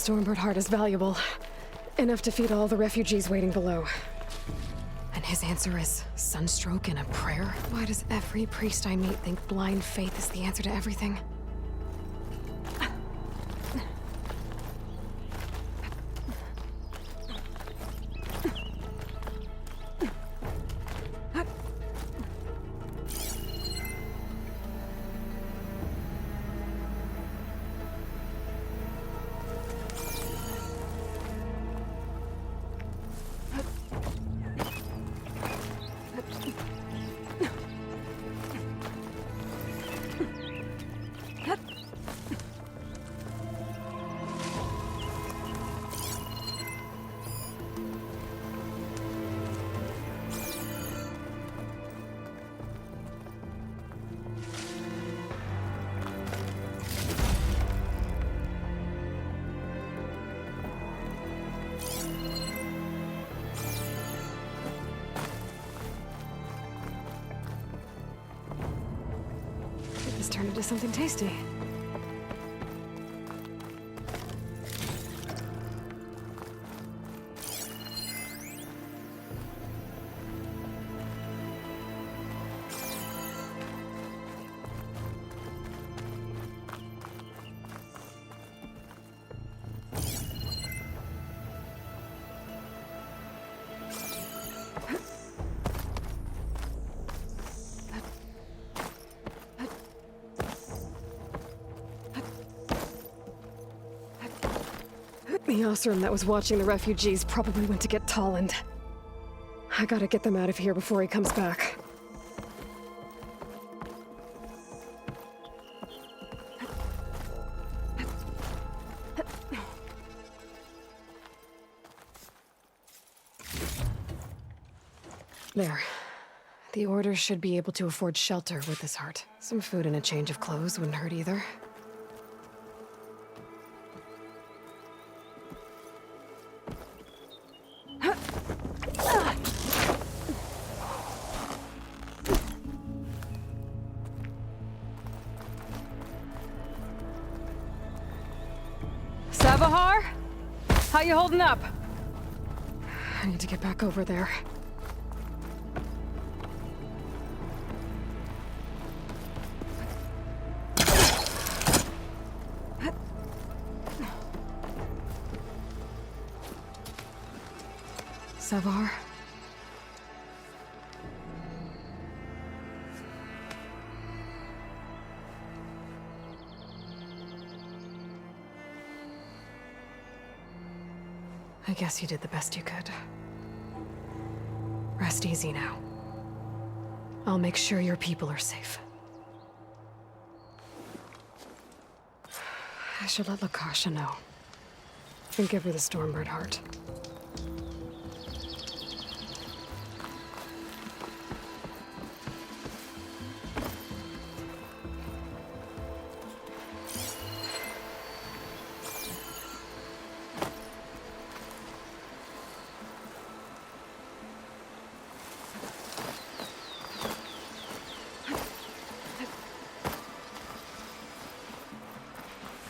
Stormbird heart is valuable. Enough to feed all the refugees waiting below. And his answer is sunstroke and a prayer? Why does every priest I meet think blind faith is the answer to everything? This turned into something tasty. The Osram that was watching the refugees probably went to get Tolland. I gotta get them out of here before he comes back. There. The Order should be able to afford shelter with this heart. Some food and a change of clothes wouldn't hurt either. Savahar? How you holding up? I need to get back over there. Savahar? I guess you did the best you could. Rest easy now. I'll make sure your people are safe. I should let Lakasha know. And give her the Stormbird heart.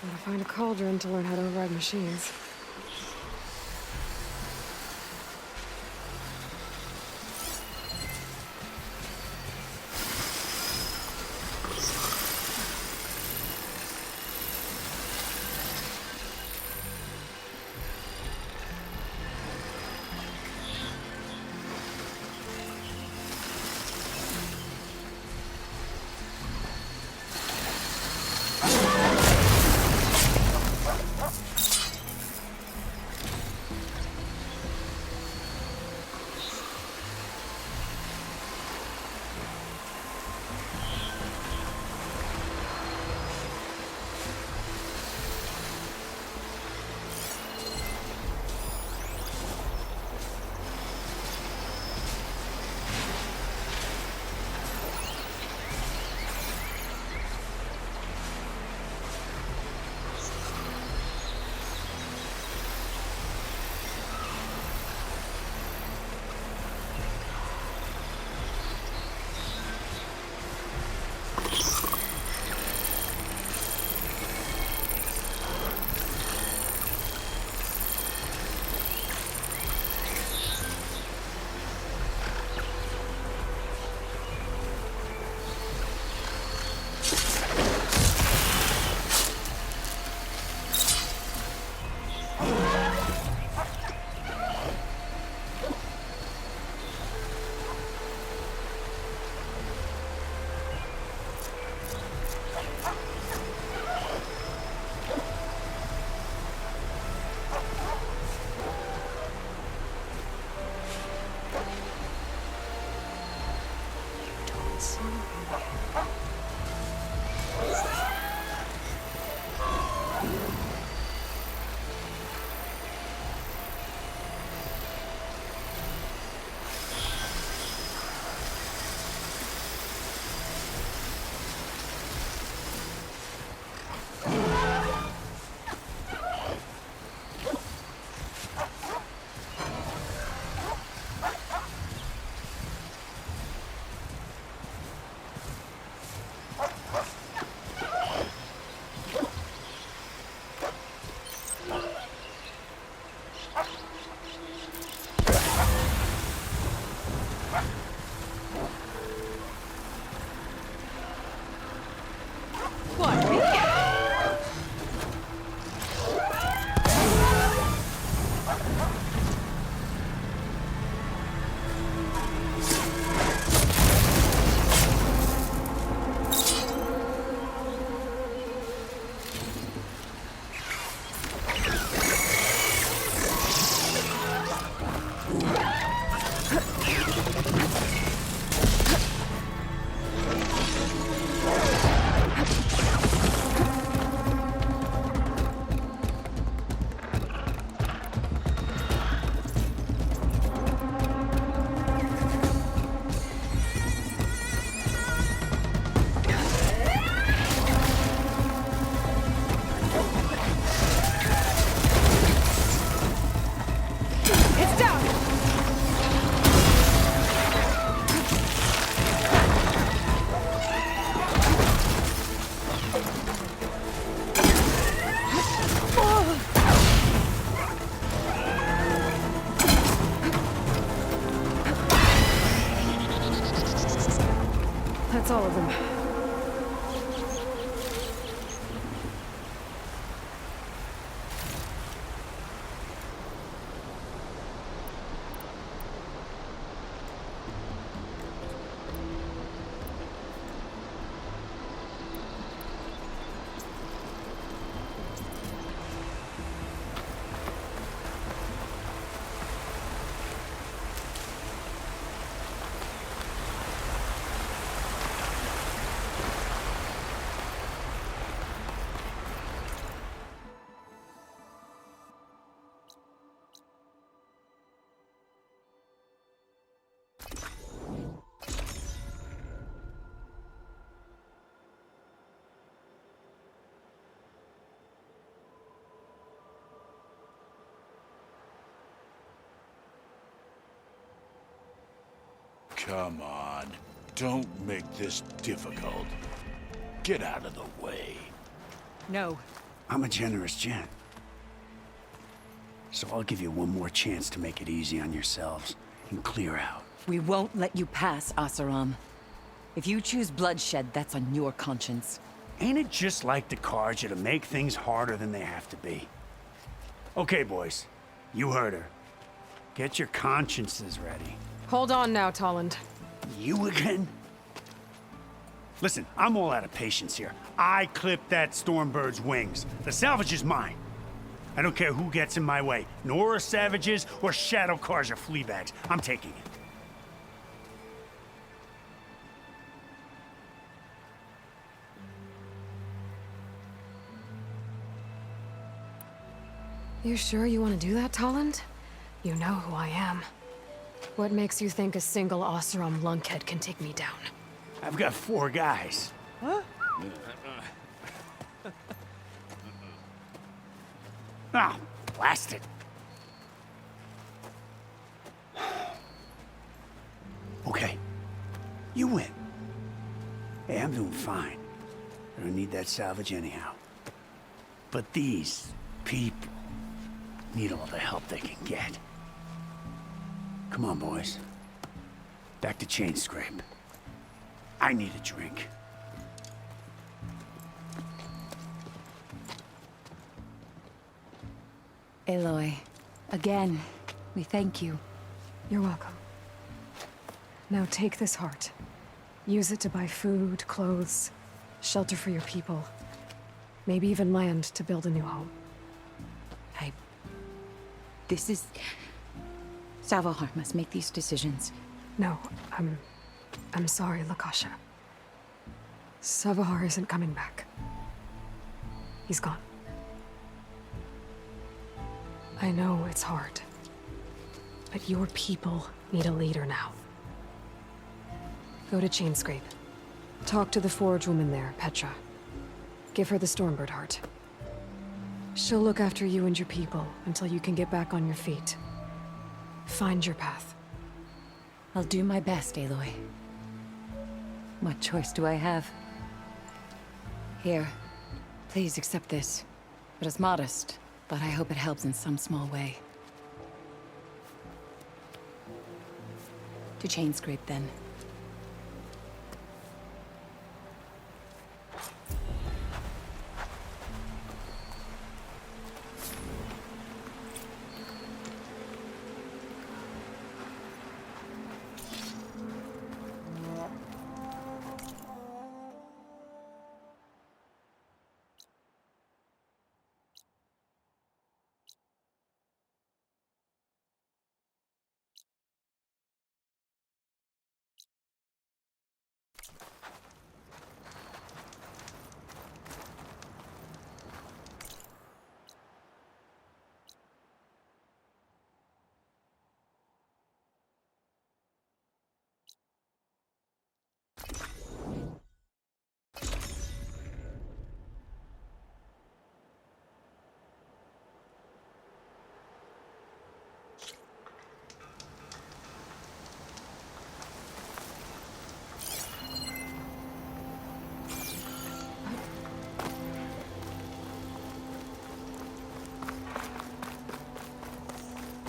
Gotta find a cauldron to learn how to override machines. That's all of them. Come on. Don't make this difficult. Get out of the way. No. I'm a generous gent. So I'll give you one more chance to make it easy on yourselves and clear out. We won't let you pass, Asaram. If you choose bloodshed, that's on your conscience. Ain't it just like the cards you to make things harder than they have to be? Okay, boys. You heard her. Get your consciences ready. Hold on now, Tolland. You again? Listen, I'm all out of patience here. I clipped that Stormbird's wings. The salvage is mine. I don't care who gets in my way. Nora savages or shadow cars or flea bags. I'm taking it. You sure you want to do that, Tolland? You know who I am. What makes you think a single Oseram lunkhead can take me down? I've got 4 guys. Huh? Ah, blast it. Okay. You win. Hey, I'm doing fine. I don't need that salvage anyhow. But these people need all the help they can get. Come on, boys. Back to Chain Scrape. I need a drink. Aloy, again, we thank you. You're welcome. Now take this heart. Use it to buy food, clothes, shelter for your people. Maybe even land to build a new home. This is... Savahar must make these decisions. No, I'm sorry, Lakasha. Savahar isn't coming back. He's gone. I know it's hard, but your people need a leader now. Go to Chainscrape. Talk to the forge woman there, Petra. Give her the Stormbird heart. She'll look after you and your people until you can get back on your feet. Find your path. I'll do my best, Aloy. What choice do I have? Here, please accept this. It is modest, but I hope it helps in some small way. To Chainscrape, then.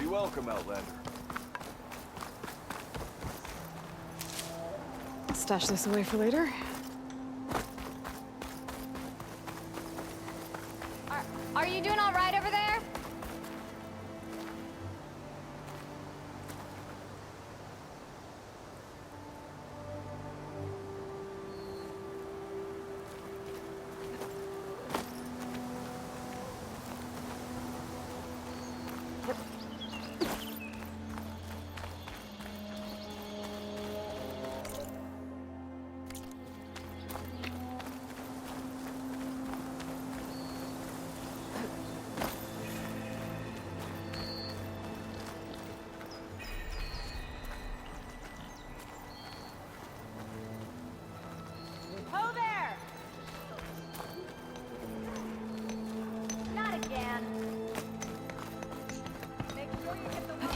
Welcome, Outlander. stash this away for later. Are you doing all right over there? Ho there! Not again. Make sure you get the one.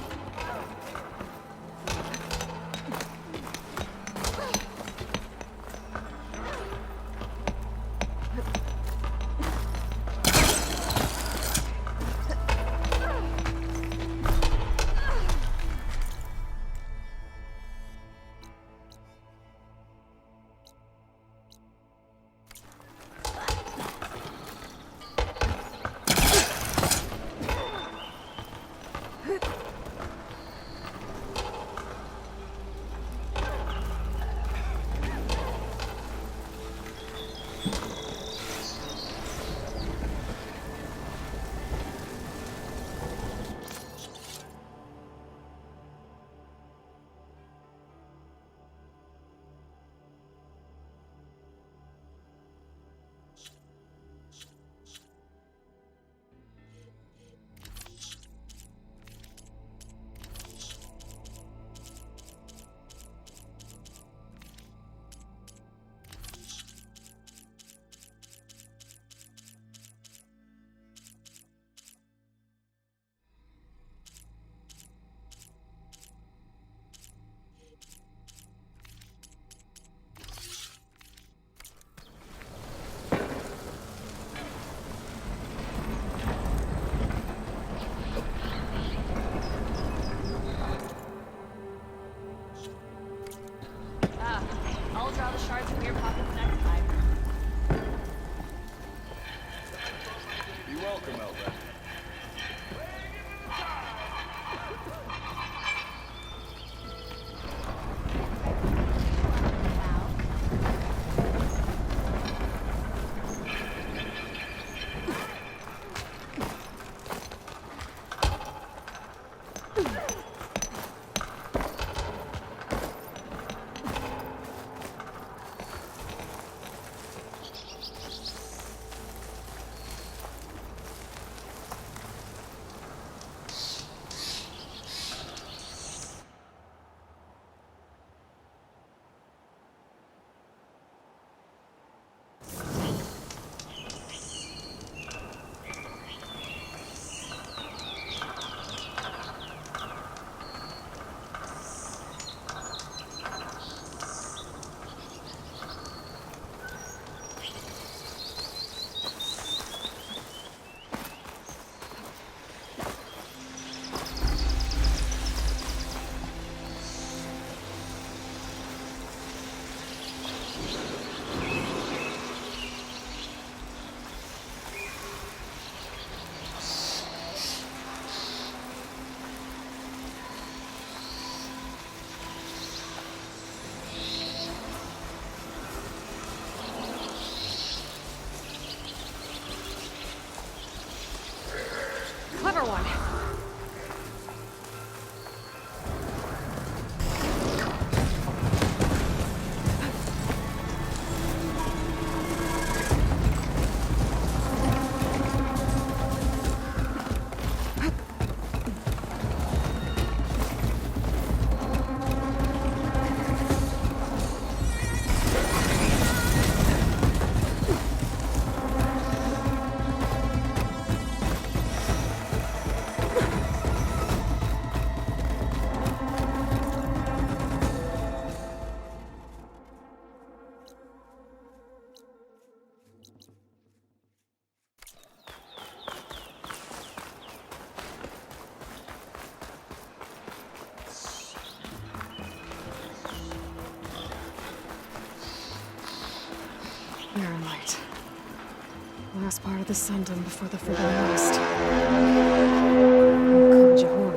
I'll draw the shards from your pockets next time. Be welcome, Elva. Clever one. last part of the Sundom before the Forbidden West. Jehun.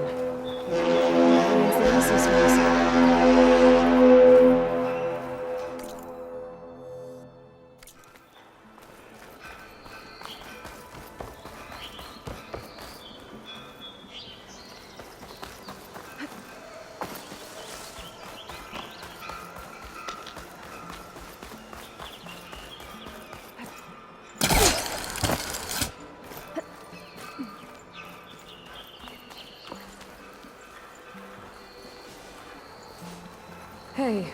Hey,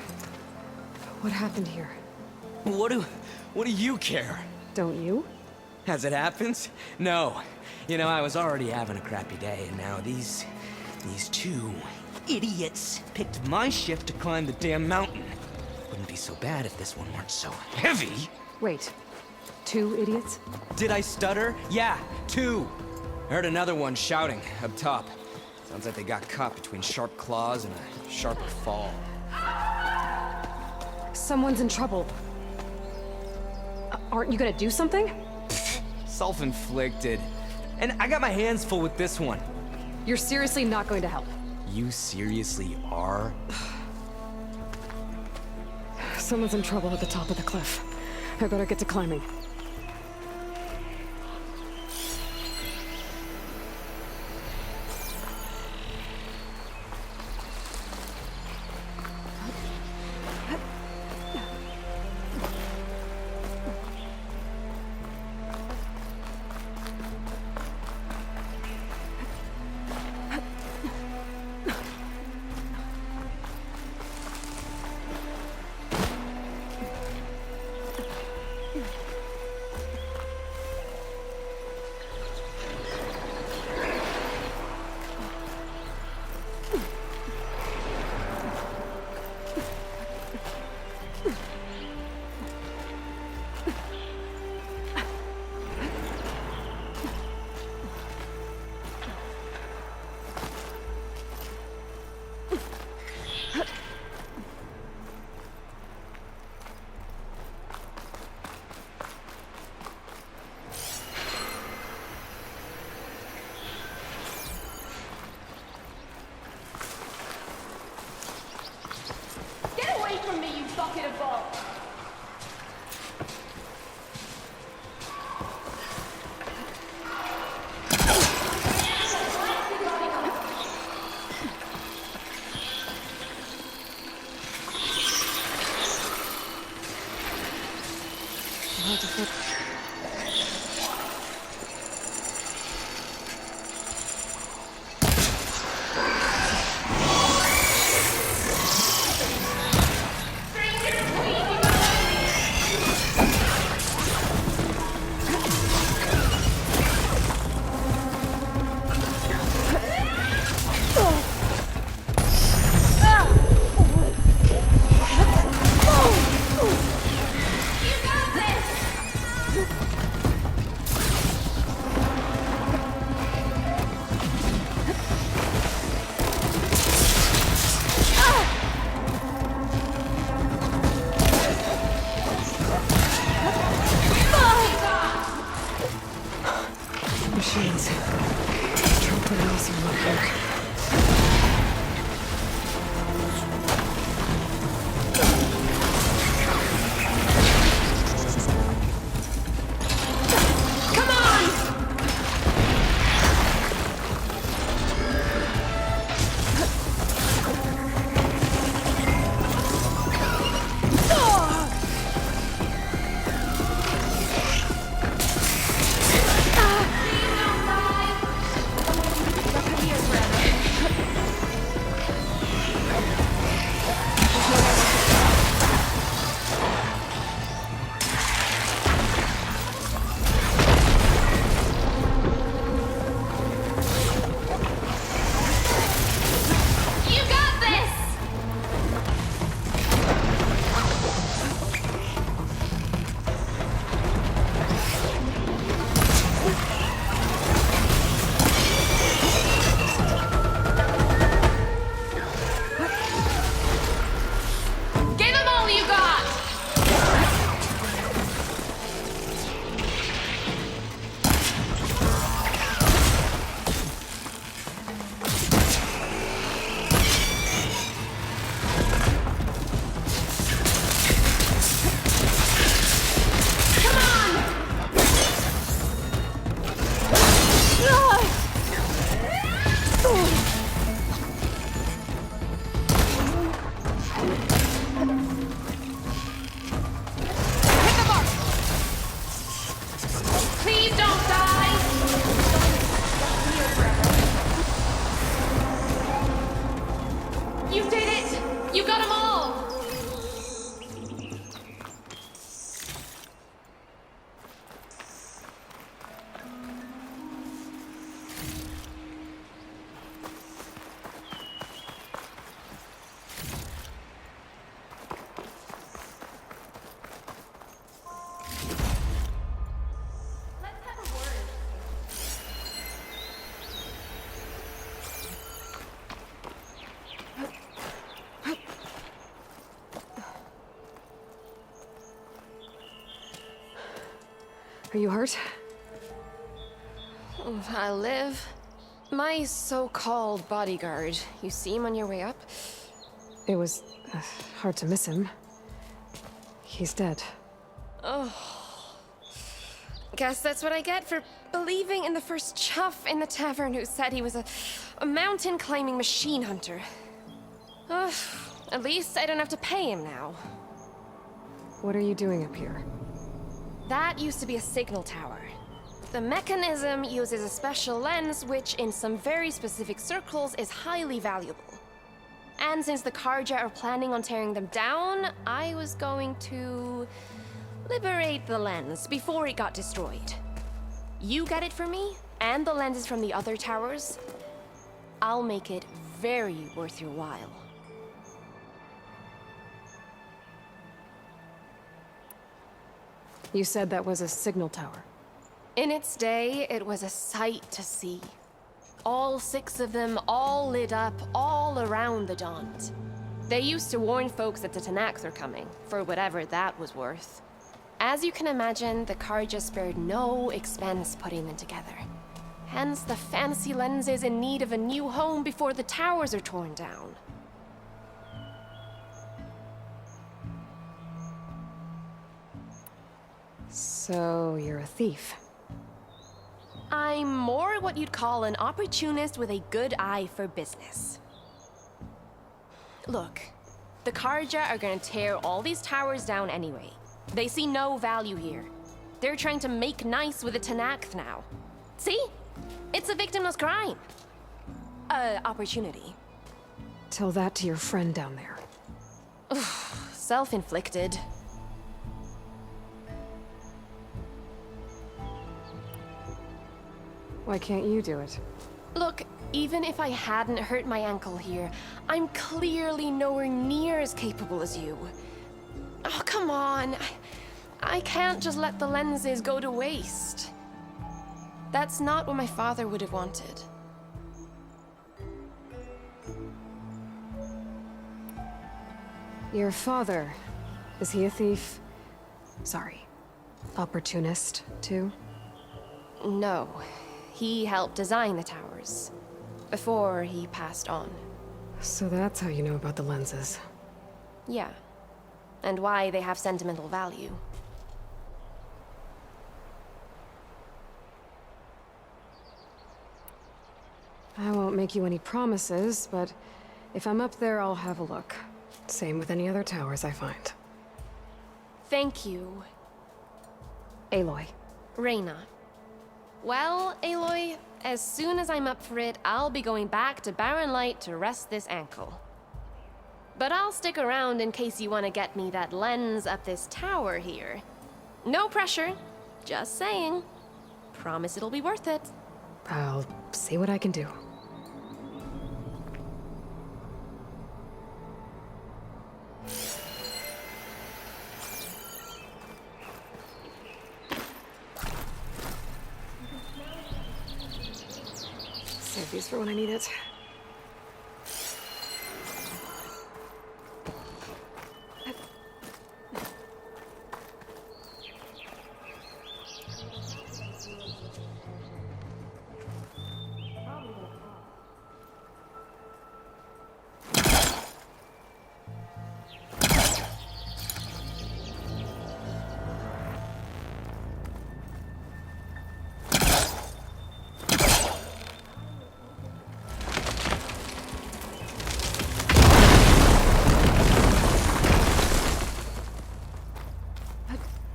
what happened here? What do you care? Don't you? As it happens? No. You know, I was already having a crappy day, and now these two idiots picked my shift to climb the damn mountain. Wouldn't be so bad if this one weren't so heavy. Wait, 2 idiots? Did I stutter? Yeah, 2. I heard another one shouting up top. Sounds like they got caught between sharp claws and a sharper fall. Someone's in trouble. Aren't you gonna do something? Self-inflicted. And I got my hands full with this one. You're seriously not going to help. You seriously are? Someone's in trouble at the top of the cliff. I better get to climbing. Get away from me, you bucket of balls! I'll have to flip. Machines. Try putting else in my hair. Here, Brenda. Are you hurt? I live. My so-called bodyguard. You see him on your way up? It was hard to miss him. He's dead. Guess that's what I get for believing in the first chuff in the tavern who said he was a mountain-climbing machine hunter. At least I don't have to pay him now. What are you doing up here? That used to be a signal tower. The mechanism uses a special lens which, in some very specific circles, is highly valuable. And since the Karja are planning on tearing them down, I was going to liberate the lens before it got destroyed. You get it for me, and the lenses from the other towers. I'll make it very worth your while. You said that was a signal tower. In its day, it was a sight to see. All 6 of them, all lit up, all around the Daunt. They used to warn folks that the Tanakhs are coming, for whatever that was worth. As you can imagine, the Karja spared no expense putting them together. Hence the fancy lenses in need of a new home before the towers are torn down. So, you're a thief. I'm more what you'd call an opportunist with a good eye for business. Look, the Karja are gonna tear all these towers down anyway. They see no value here. They're trying to make nice with the Tanakh now. See? It's a victimless crime. Opportunity. Tell that to your friend down there. Self-inflicted. Why can't you do it? Look, even if I hadn't hurt my ankle here, I'm clearly nowhere near as capable as you. Oh, come on. I can't just let the lenses go to waste. That's not what my father would have wanted. Your father, is he a thief? Sorry, opportunist, too? No. He helped design the towers. Before he passed on. So that's how you know about the lenses. Yeah. And why they have sentimental value. I won't make you any promises, but if I'm up there, I'll have a look. Same with any other towers I find. Thank you, Aloy. Reyna. Well, Aloy, as soon as I'm up for it, I'll be going back to Barren Light to rest this ankle. But I'll stick around in case you want to get me that lens up this tower here. No pressure, just saying. Promise it'll be worth it. I'll see what I can do. Save these for when I need it.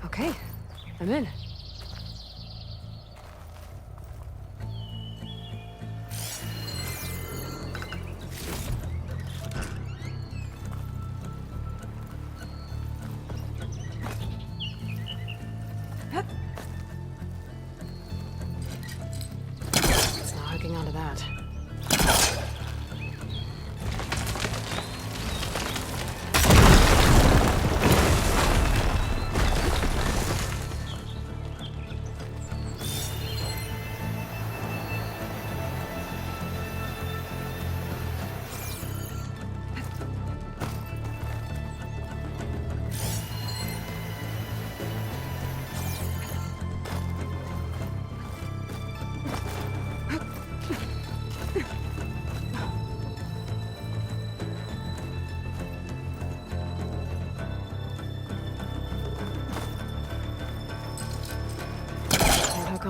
Okay, I'm in. It's not hooking onto that.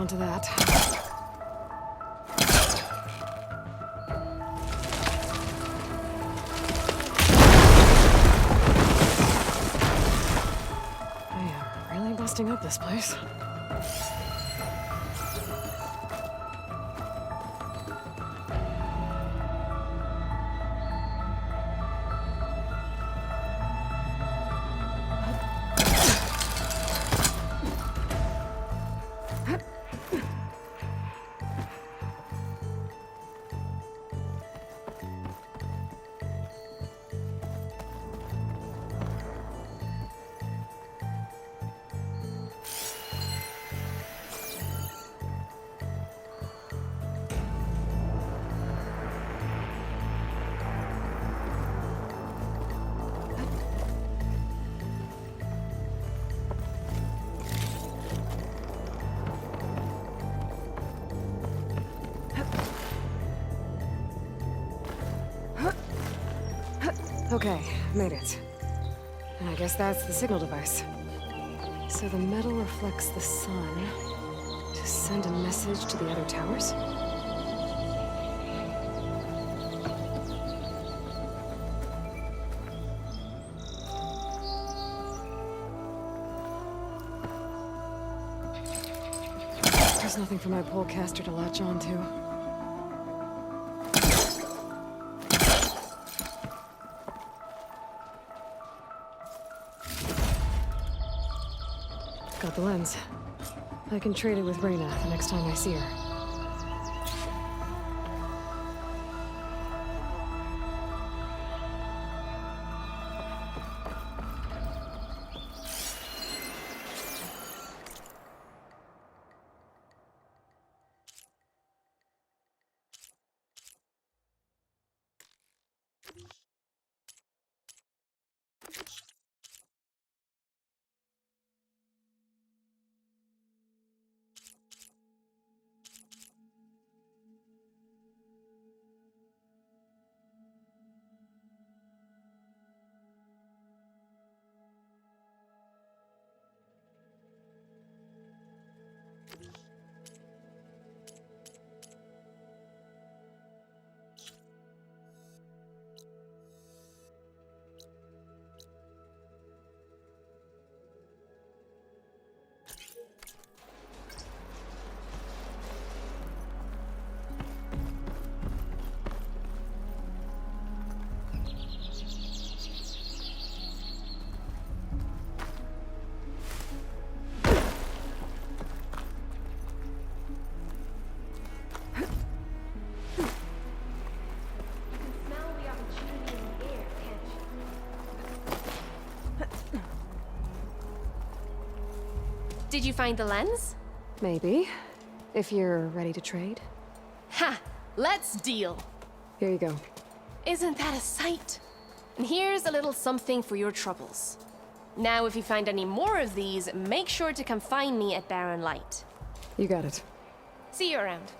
onto that. I am really busting up this place. Okay, made it. And I guess that's the signal device. So the metal reflects the sun to send a message to the other towers? There's nothing for my polecaster to latch onto. Got the lens. I can trade it with Reyna the next time I see her. Did you find the lens? Maybe. If you're ready to trade. Ha! Let's deal! Here you go. Isn't that a sight? And here's a little something for your troubles. Now, if you find any more of these, make sure to come find me at Barren Light. You got it. See you around.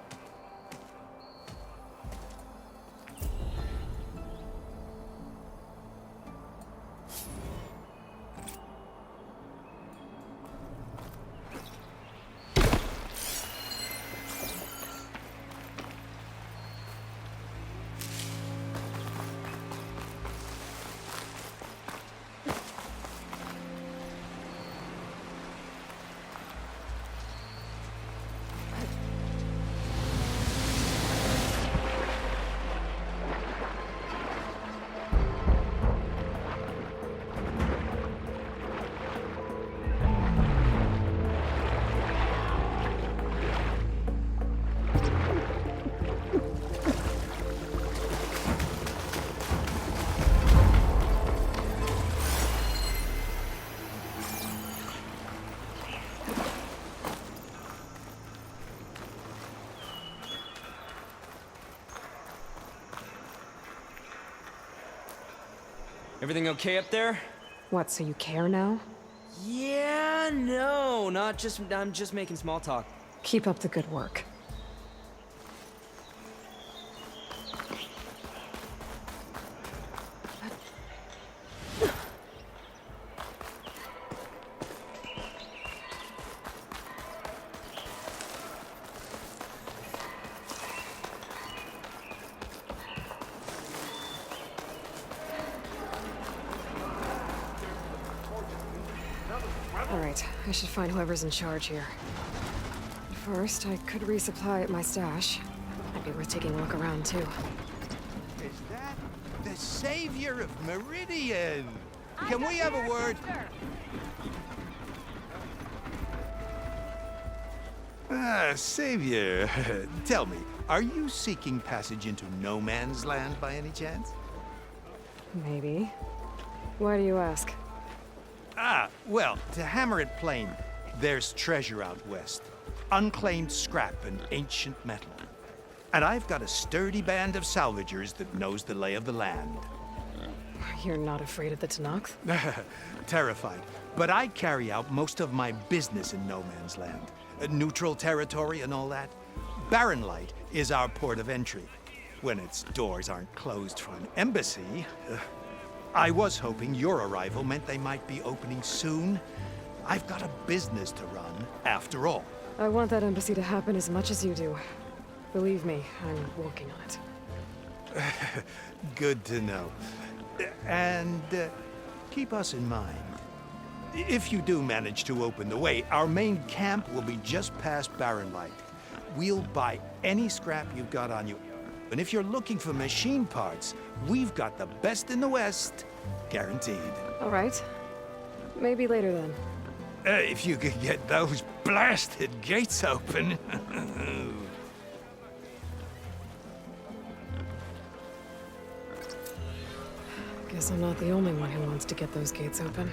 Everything okay up there? What, so you care now? Yeah, no, I'm just making small talk. Keep up the good work. right. I should find whoever's in charge here. First, I could resupply at my stash. Might be worth taking a look around, too. Is that the savior of Meridian? Can we have a word? Savior, tell me, are you seeking passage into no man's land by any chance? Maybe. Why do you ask? Well, to hammer it plain, there's treasure out west. Unclaimed scrap and ancient metal. And I've got a sturdy band of salvagers that knows the lay of the land. You're not afraid of the Tenakth? Terrified. But I carry out most of my business in no man's land. Neutral territory and all that. Barren Light is our port of entry. When its doors aren't closed for an embassy. I was hoping your arrival meant they might be opening soon. I've got a business to run, after all. I want that embassy to happen as much as you do. Believe me, I'm working on it. Good to know. And keep us in mind. If you do manage to open the way, our main camp will be just past Barren Light. We'll buy any scrap you've got on you. And if you're looking for machine parts, we've got the best in the West, guaranteed. All right. Maybe later then. If you could get those blasted gates open. Guess I'm not the only one who wants to get those gates open.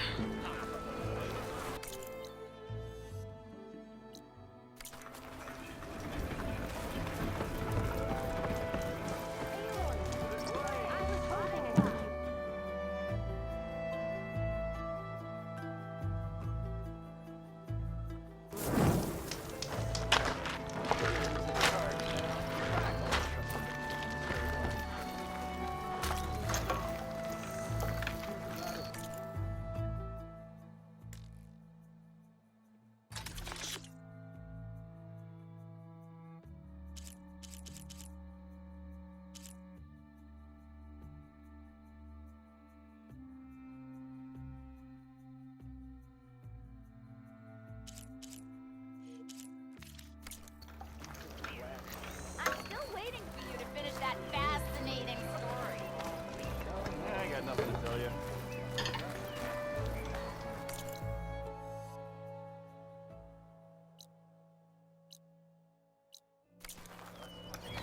I'm still waiting for you to finish that fascinating story. I got nothing to tell you.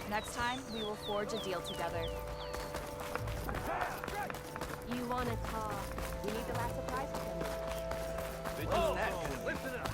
Next time, we will forge a deal together. You want to talk? We need the last surprise for them. Listen up.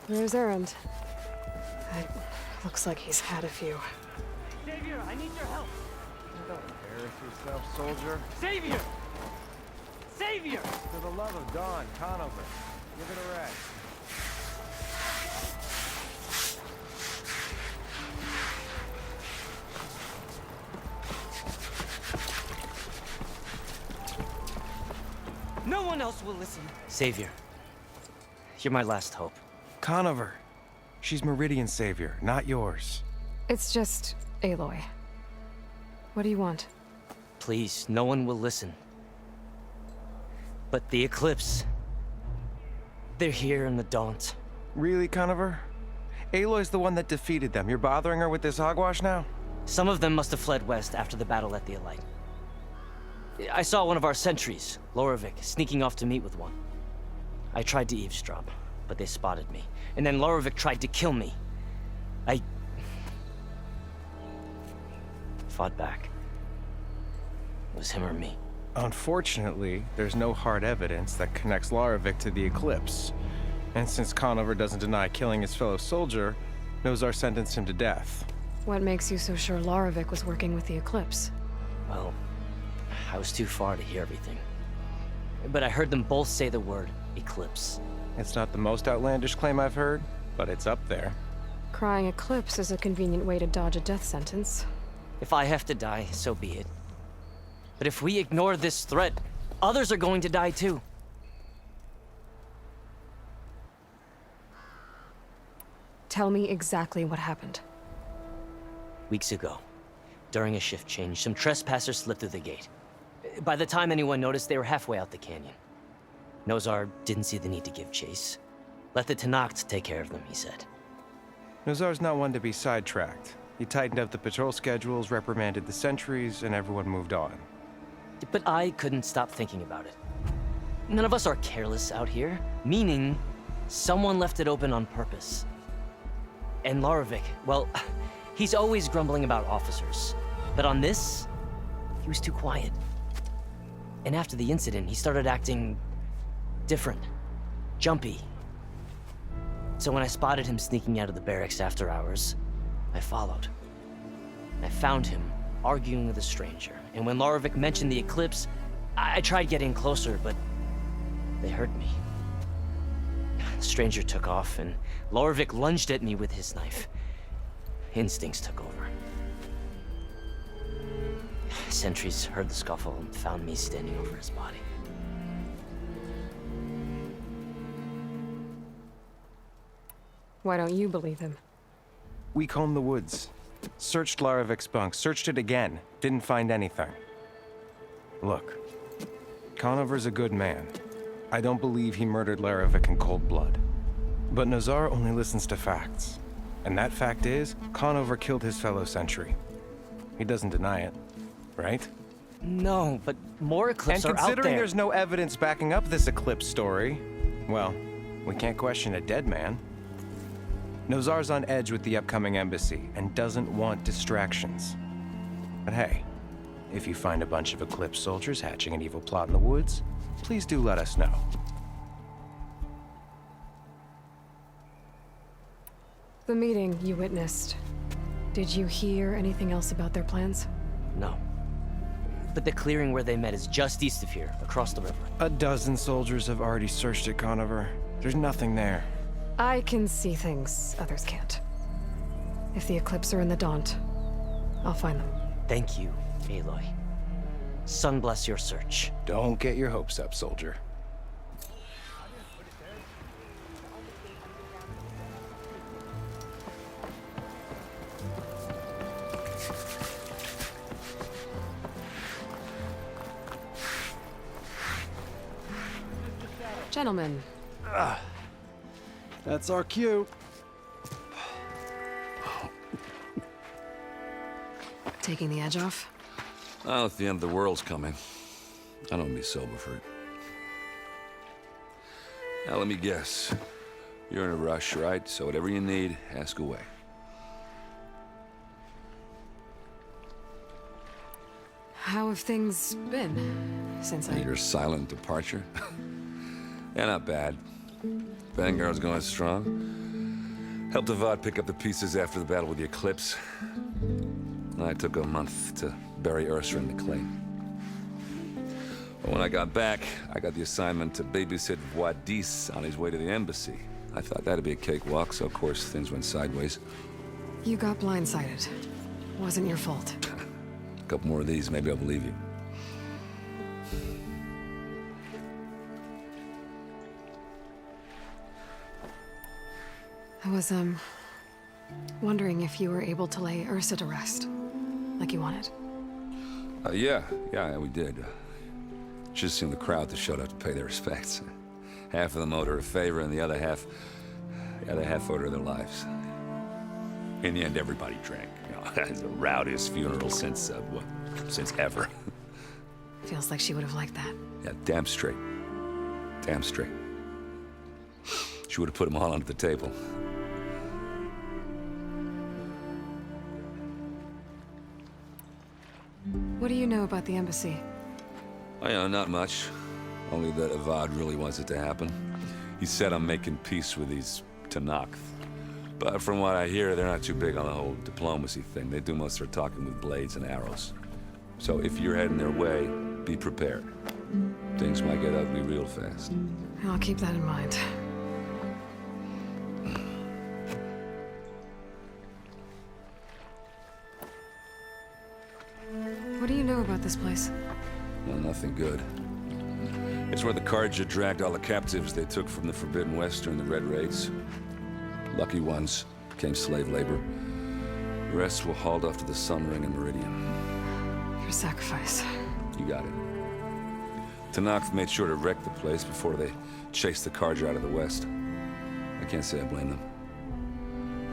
There's Errand. It looks like he's had a few. Savior, I need your help. Don't embarrass yourself, soldier. Savior! Savior! For the love of Dawn, Conover, give it a rest. No one else will listen. Savior, you're my last hope. Conover. She's Meridian's savior, not yours. It's just Aloy. What do you want? Please, no one will listen. But the Eclipse... they're here in the Daunt. Really, Conover? Aloy's the one that defeated them. You're bothering her with this hogwash now? Some of them must have fled west after the battle at the Elite. I saw one of our sentries, Lorovic, sneaking off to meet with one. I tried to eavesdrop, but they spotted me. And then Lorovic tried to kill me. I... fought back. It was him or me. Unfortunately, there's no hard evidence that connects Lorovic to the Eclipse. And since Conover doesn't deny killing his fellow soldier, Nozar sentenced him to death. What makes you so sure Lorovic was working with the Eclipse? Well, I was too far to hear everything. But I heard them both say the word Eclipse. It's not the most outlandish claim I've heard, but it's up there. Crying Eclipse is a convenient way to dodge a death sentence. If I have to die, so be it. But if we ignore this threat, others are going to die too. Tell me exactly what happened. Weeks ago, during a shift change, some trespassers slipped through the gate. By the time anyone noticed, they were halfway out the canyon. Nozar didn't see the need to give chase. Let the Tenakth take care of them, he said. Nozar's not one to be sidetracked. He tightened up the patrol schedules, reprimanded the sentries, and everyone moved on. But I couldn't stop thinking about it. None of us are careless out here, meaning someone left it open on purpose. And Lorovic, well, he's always grumbling about officers. But on this, he was too quiet. And after the incident, he started acting different, jumpy. So when I spotted him sneaking out of the barracks after hours, I followed. I found him arguing with a stranger. And when Lorovic mentioned the Eclipse, I tried getting closer, but they heard me. The stranger took off, and Lorovic lunged at me with his knife. Instincts took over. Sentries heard the scuffle and found me standing over his body. Why don't you believe him? We combed the woods. Searched Larovic's bunk, searched it again. Didn't find anything. Look, Conover's a good man. I don't believe he murdered Larovic in cold blood. But Nozar only listens to facts. And that fact is, Conover killed his fellow sentry. He doesn't deny it, right? No, but more Eclipse are out there. And considering there's no evidence backing up this Eclipse story, well, we can't question a dead man. Nozar's on edge with the upcoming embassy and doesn't want distractions. But hey, if you find a bunch of Eclipse soldiers hatching an evil plot in the woods, please do let us know. The meeting you witnessed. Did you hear anything else about their plans? No. But the clearing where they met is just east of here, across the river. A dozen soldiers have already searched it, Conover. There's nothing there. I can see things others can't. If the Eclipse are in the Daunt, I'll find them. Thank you, Aloy. Sun bless your search. Don't get your hopes up, soldier. Gentlemen. That's our cue. Taking the edge off? Well, if the end of the world's coming, I don't want to be sober for it. Now, let me guess. You're in a rush, right? So whatever you need, ask away. How have things been since Your silent departure? Yeah, not bad. Vanguard's going strong. Helped Avad pick up the pieces after the battle with the Eclipse. I took a month to bury Ursa in the clay. But when I got back, I got the assignment to babysit Wadis on his way to the embassy. I thought that'd be a cakewalk, so of course things went sideways. You got blindsided. Wasn't your fault. A couple more of these, maybe I'll believe you. I was, wondering if you were able to lay Ursa to rest, like you wanted. Yeah, we did. Just seemed the crowd that showed up to pay their respects. Half of them owed her a favor, and the other half owed her their lives. In the end, everybody drank. You know, it's the rowdiest funeral since ever. Feels like she would have liked that. Yeah, damn straight. Damn straight. She would have put them all under the table. What do you know about the embassy? I know, not much. Only that Avad really wants it to happen. He said I'm making peace with these Tenakth. But from what I hear, they're not too big on the whole diplomacy thing. They do most of their talking with blades and arrows. So if you're heading their way, be prepared. Things might get ugly real fast. I'll keep that in mind. What do you know about this place? Well, nothing good. It's where the Carja dragged all the captives they took from the Forbidden West during the Red Raids. Lucky ones became slave labor. The rest were hauled off to the Sun Ring and Meridian. Your sacrifice. You got it. Tenakth made sure to wreck the place before they chased the Carja out of the West. I can't say I blame them.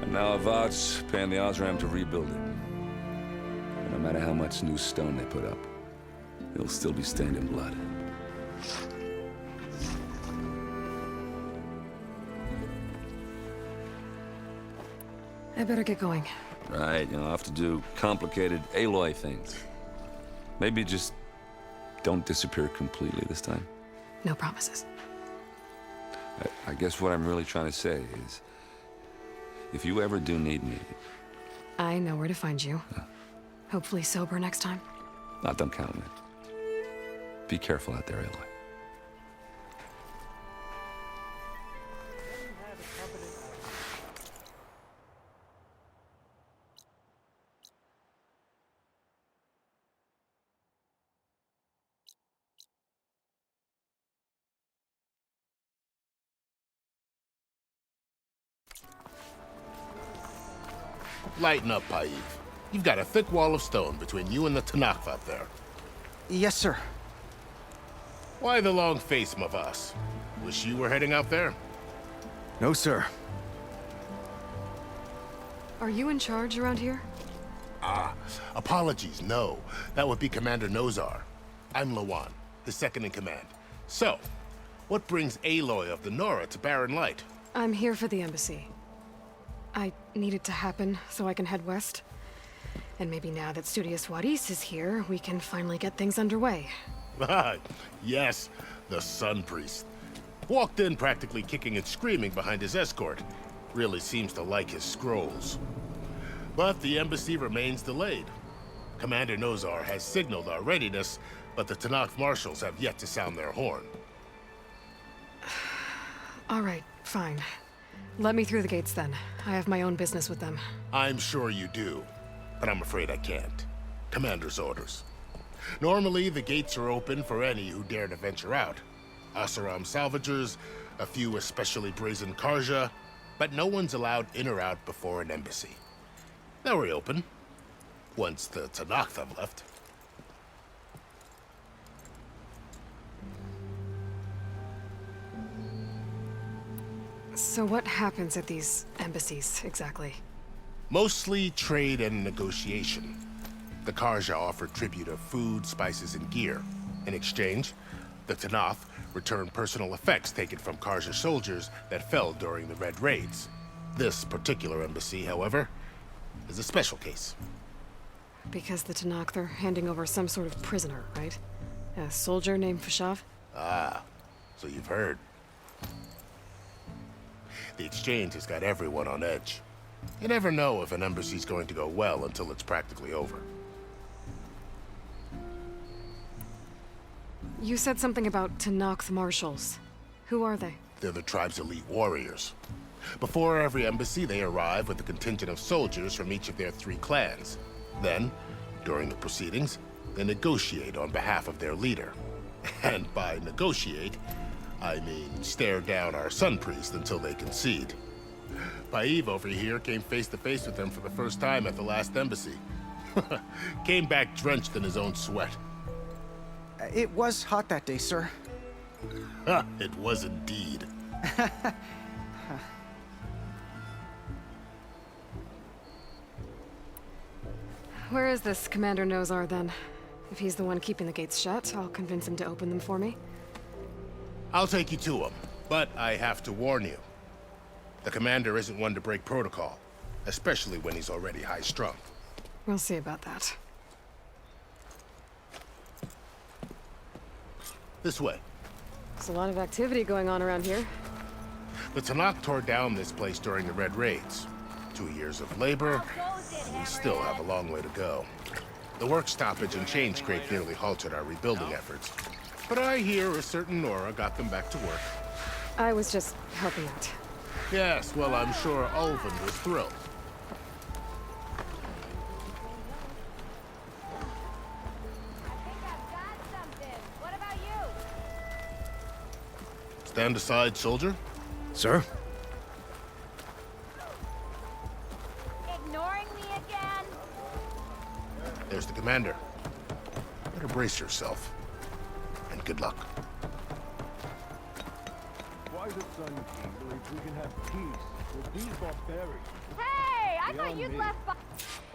And now Avad's paying the Osram to rebuild it. And no matter how much new stone they put up, it'll still be stained in blood. I better get going. Right, I'll have to do complicated Aloy things. Maybe just don't disappear completely this time. No promises. I guess what I'm really trying to say is, if you ever do need me... I know where to find you. Hopefully sober next time. Don't count on it. Be careful out there, Aloy. Lighten up, Paiv. You've got a thick wall of stone between you and the Tenakth out there. Yes, sir. Why the long face, Mavas? Wish you were heading out there? No, sir. Are you in charge around here? Apologies, no. That would be Commander Nozar. I'm Lawan, his second in command. So, what brings Aloy of the Nora to Barren Light? I'm here for the embassy. I need it to happen so I can head west. And maybe now that Studious Wadis is here, we can finally get things underway. Yes, the Sun Priest. Walked in practically kicking and screaming behind his escort. Really seems to like his scrolls. But the embassy remains delayed. Commander Nozar has signaled our readiness, but the Tenakth marshals have yet to sound their horn. All right, fine. Let me through the gates then. I have my own business with them. I'm sure you do, but I'm afraid I can't. Commander's orders. Normally, the gates are open for any who dare to venture out. Asaram salvagers, a few especially brazen Carja, but no one's allowed in or out before an embassy. They'll reopen, once the Tenakth have left. So what happens at these embassies, exactly? Mostly trade and negotiation. The Carja offer tribute of food, spices, and gear. In exchange, the Tenakth return personal effects taken from Carja soldiers that fell during the Red Raids. This particular embassy, however, is a special case. Because the Tenakth are handing over some sort of prisoner, right? A soldier named Fashav? Ah, so you've heard. The exchange has got everyone on edge. You never know if an embassy's going to go well until it's practically over. You said something about Tanakh marshals. Who are they? They're the tribe's elite warriors. Before every embassy, they arrive with a contingent of soldiers from each of their 3 clans. Then, during the proceedings, they negotiate on behalf of their leader. And by negotiate, I mean stare down our sun priest until they concede. Paiv over here came face to face with them for the first time at the last embassy. Came back drenched in his own sweat. It was hot that day, sir. It was indeed. Where is this Commander Nozar, then? If he's the one keeping the gates shut, I'll convince him to open them for me. I'll take you to him, but I have to warn you. The commander isn't one to break protocol, especially when he's already high-strung. We'll see about that. This way. There's a lot of activity going on around here. The Tanakh tore down this place during the Red Raids. 2 years of labor, and we still have a long way to go. The work stoppage and change crate nearly halted our rebuilding efforts. But I hear a certain Nora got them back to work. I was just helping out. Yes, well, I'm sure Ulvin was thrilled. Stand aside, soldier. Sir? Ignoring me again? There's the commander. Better brace yourself. And good luck. Why the Sun King believes we can have peace with these barbarians? Hey, I thought Beyond you'd me. left by...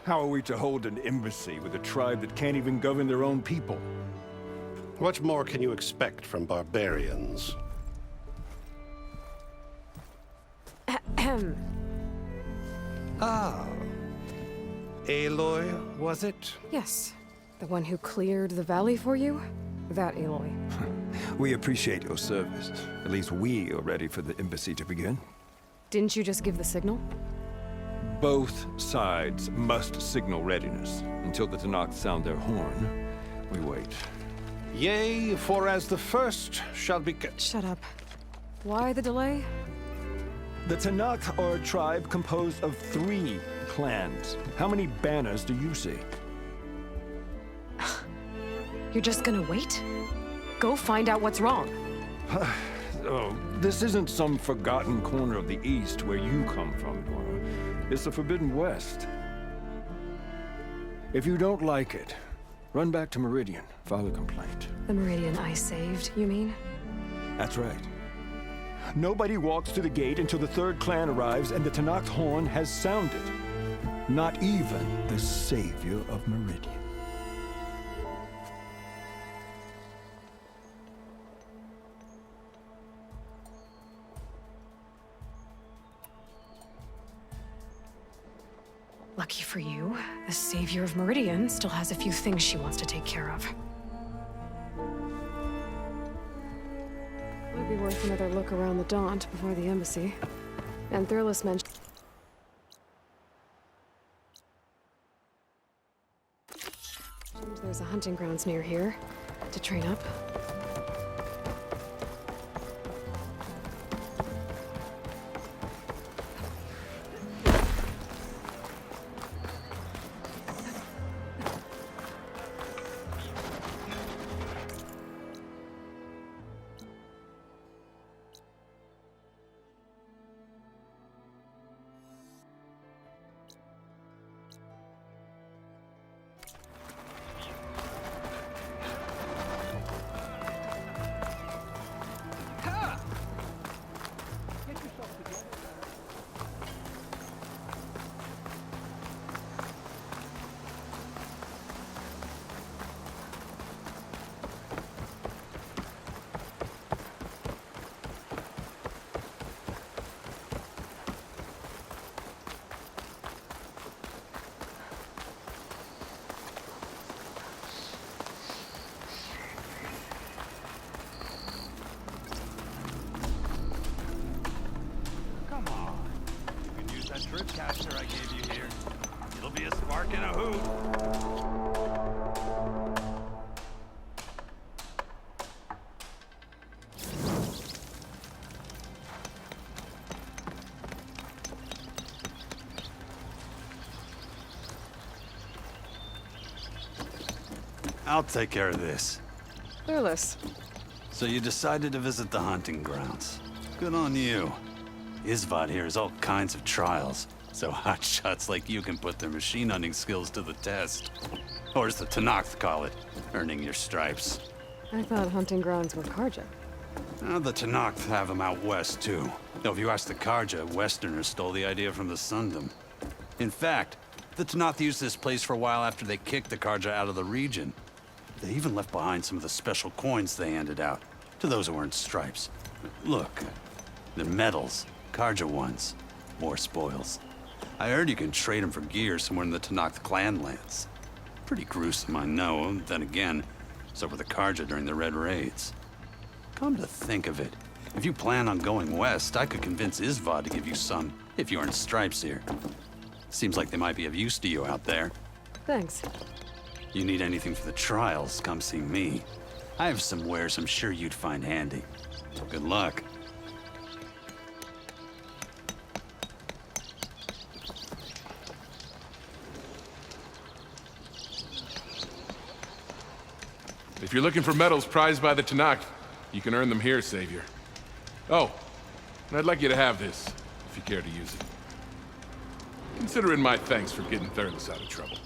How are we to hold an embassy with a tribe that can't even govern their own people? What more can you expect from barbarians? Ah. Aloy, was it? Yes. The one who cleared the valley for you? That Aloy. We appreciate your service. At least we are ready for the embassy to begin. Didn't you just give the signal? Both sides must signal readiness. Until the Tanakh sound their horn, we wait. Yea, for as the first shall be... Shut up. Why the delay? The Tanakh are a tribe composed of 3 clans. How many banners do you see? You're just gonna wait? Go find out what's wrong. Oh, this isn't some forgotten corner of the East where you come from, Nora. It's the Forbidden West. If you don't like it, run back to Meridian, file a complaint. The Meridian I saved, you mean? That's right. Nobody walks to the gate until the 3rd clan arrives and the Tanakh horn has sounded. Not even the savior of Meridian. Lucky for you, the savior of Meridian still has a few things she wants to take care of. Might be worth another look around the Daunt before the embassy. And Thurlis mentioned... There's a hunting grounds near here to train up. Come on. You can use that trip caster I gave you here. It'll be a spark and a hoop. I'll take care of this. Clueless. So you decided to visit the hunting grounds. Good on you. Isvad here has all kinds of trials, so hotshots like you can put their machine hunting skills to the test. Or as the Tenakth call it, earning your stripes. I thought hunting grounds were Karja. The Tenakth have them out west, too. Though if you ask the Karja, Westerners stole the idea from the Sundom. In fact, the Tenakth used this place for a while after they kicked the Karja out of the region. They even left behind some of the special coins they handed out to those who earned stripes. Look, the medals, Karja ones, more spoils. I heard you can trade them for gear somewhere in the Tenakth clan lands. Pretty gruesome, I know. Then again, so were the Karja during the Red Raids. Come to think of it, if you plan on going west, I could convince Isvad to give you some, if you earn stripes here. Seems like they might be of use to you out there. Thanks. You need anything for the trials, come see me. I have some wares I'm sure you'd find handy. Good luck. If you're looking for medals prized by the Tenakth, you can earn them here, Savior. Oh, and I'd like you to have this, if you care to use it. Consider it my thanks for getting Thurles out of trouble.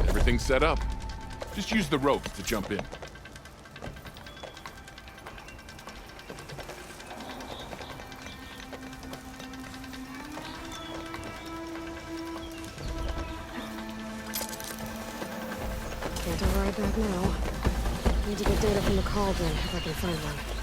Everything's set up. Just use the ropes to jump in. Can't override that now. Need to get data from the cauldron if I can find one.